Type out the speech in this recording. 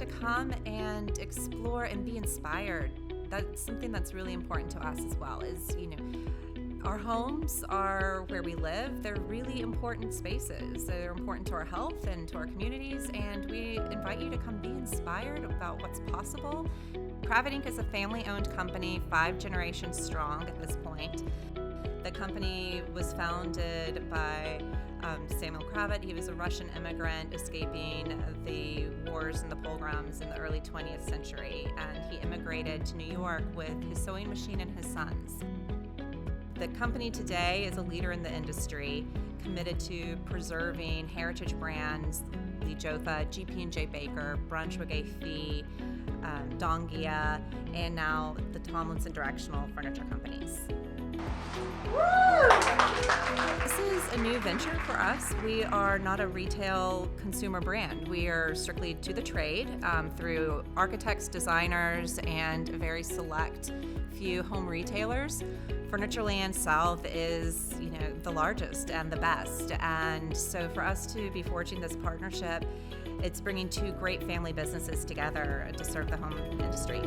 to come and explore and be inspired. That's something that's really important to us as well, is, our homes are where we live. They're really important spaces. They're important to our health and to our communities, and we invite you to come be inspired about what's possible. Kravet Inc. is a family-owned company, 5 generations strong at this point. The company was founded by Samuel Kravet. He was a Russian immigrant escaping the wars and the pogroms in the early 20th century, and he immigrated to New York with his sewing machine and his sons. The company today is a leader in the industry, committed to preserving heritage brands, Lee Jotha, GP&J Baker, Brunswick Fee, Dongia, and now the Tomlinson directional furniture companies. This is a new venture for us. We are not a retail consumer brand. We are strictly to the trade through architects, designers, and a very select few home retailers. Furnitureland South is, the largest and the best. And so for us to be forging this partnership, it's bringing 2 great family businesses together to serve the home industry.